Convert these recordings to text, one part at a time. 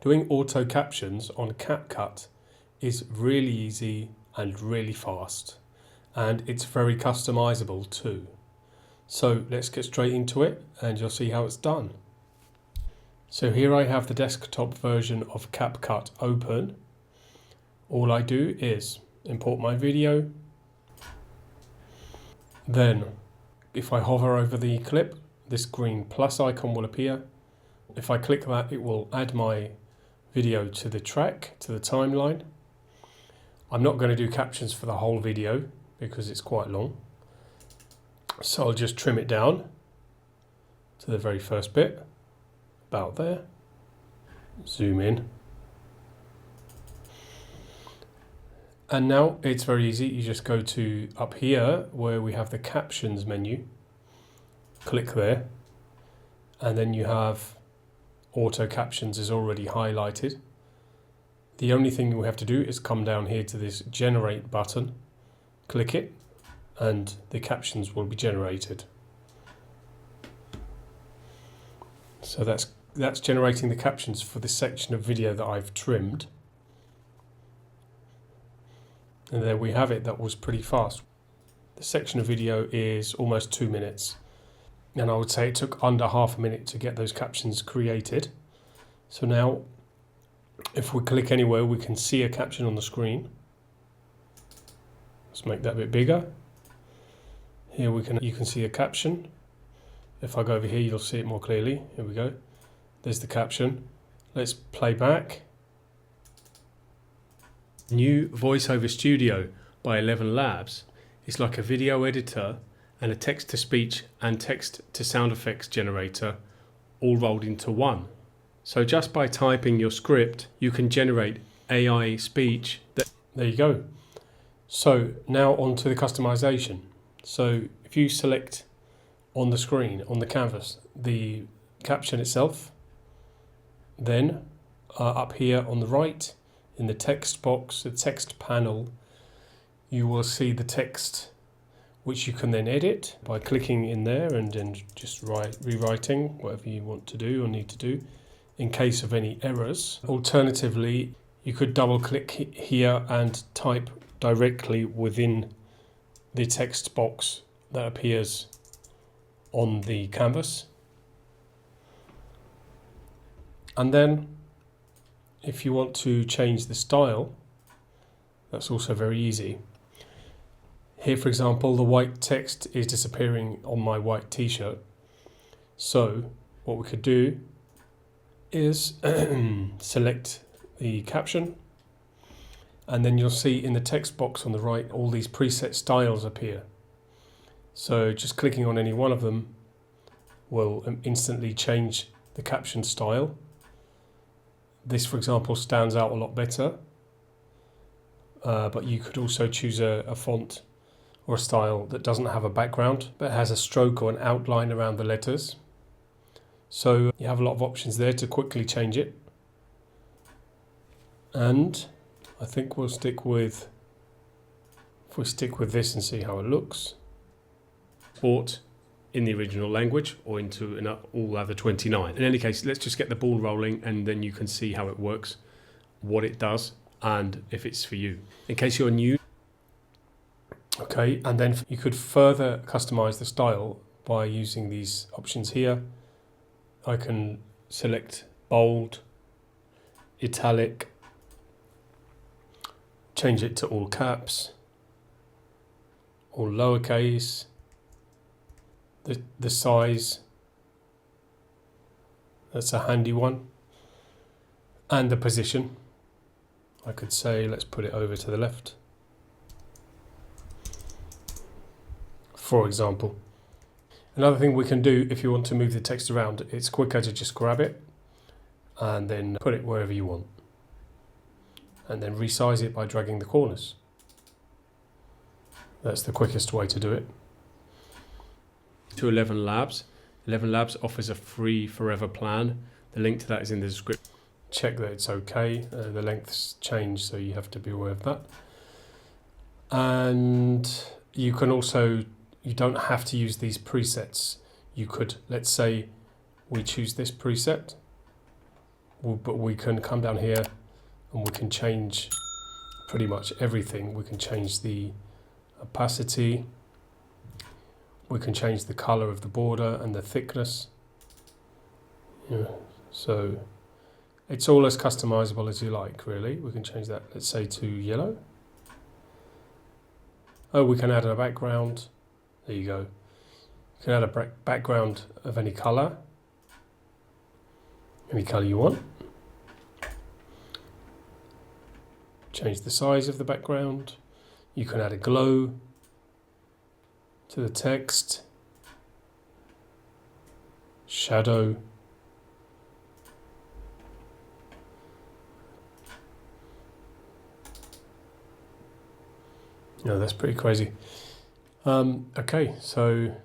Doing auto captions on CapCut is really easy and really fast, and it's very customizable too. So let's get straight into it and you'll see how it's done. So here I have the desktop version of CapCut open. All I do is import my video. Then if I hover over the clip, this green plus icon will appear. If I click that, it will add my video to the track, to the timeline. I'm not going to do captions for the whole video because it's quite long. So I'll just trim it down to the very first bit, about there. Zoom in. And now it's very easy. You just go to up here where we have the captions menu. Click there. And then you have auto captions is already highlighted. The only thing we have to do is come down here to this generate button, click it, and the captions will be generated. So that's generating the captions for this section of video that I've trimmed. And there we have it. That was pretty fast. The section of video is almost 2 minutes. And I would say it took under half a minute to get those captions created. So now, if we click anywhere, we can see a caption on the screen. Let's make that a bit bigger. Here you can see a caption. If I go over here, you'll see it more clearly. Here we go. There's the caption. Let's play back. New VoiceOver Studio by 11 Labs is like a video editor and a text-to-speech and text-to-sound effects generator all rolled into one. So just by typing your script, you can generate AI speech. There you go. So now on to the customization. So if you select on the screen, on the canvas, the caption itself, then up here on the right, in the text box, the text panel, you will see the text which you can then edit by clicking in there and then just rewriting whatever you want to do or need to do in case of any errors. Alternatively, you could double click here and type directly within the text box that appears on the canvas. And then if you want to change the style, that's also very easy. Here, for example, the white text is disappearing on my white t-shirt. So what we could do is select the caption, and then you'll see in the text box on the right all these preset styles appear. So just clicking on any one of them will instantly change the caption style. This, for example, stands out a lot better, but you could also choose a font or a style that doesn't have a background but has a stroke or an outline around the letters. So you have a lot of options there to quickly change it. And I think we'll stick with, if we stick with this and see how it looks. Export in the original language or into all other 29. In any case, let's just get the ball rolling and then you can see how it works, what it does, and if it's for you. In case you're new, okay, and then you could further customize the style by using these options here. I can select bold, italic, change it to all caps, all lowercase, the size, that's a handy one, and the position. I could say let's put it over to the left, for example. Another thing we can do if you want to move the text around, it's quicker to just grab it and then put it wherever you want, and then resize it by dragging the corners. That's the quickest way to do it. To 11 Labs. 11 Labs offers a free forever plan. The link to that is in the description. Check that it's okay. The length's changed, so you have to be aware of that. And you can also, you don't have to use these presets. You could, let's say we choose this preset. but we can come down here and we can change pretty much everything. We can change the opacity, we can change the color of the border and the thickness. Yeah, so it's all as customizable as you like, really. We can change that, let's say, to yellow. Oh, we can add a background. There you go. You can add a background of any color you want. Change the size of the background. You can add a glow to the text, shadow. No, that's pretty crazy. Okay, so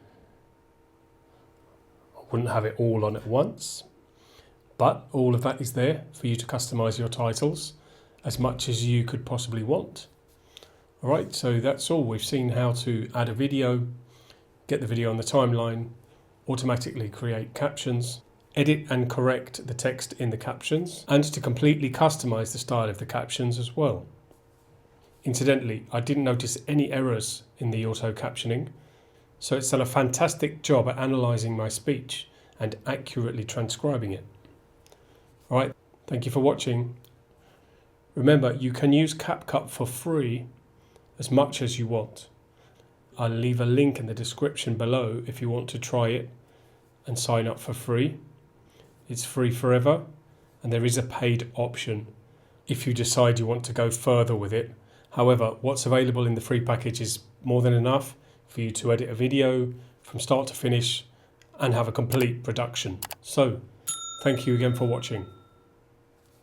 I wouldn't have it all on at once, but all of that is there for you to customize your titles as much as you could possibly want. All right, so that's all. We've seen how to add a video, get the video on the timeline, automatically create captions, edit and correct the text in the captions, and to completely customize the style of the captions as well. Incidentally, I didn't notice any errors in the auto captioning, so it's done a fantastic job at analysing my speech and accurately transcribing it. All right, thank you for watching. Remember, you can use CapCut for free as much as you want. I'll leave a link in the description below if you want to try it and sign up for free. It's free forever, and there is a paid option if you decide you want to go further with it. However, what's available in the free package is more than enough for you to edit a video from start to finish and have a complete production. So, thank you again for watching.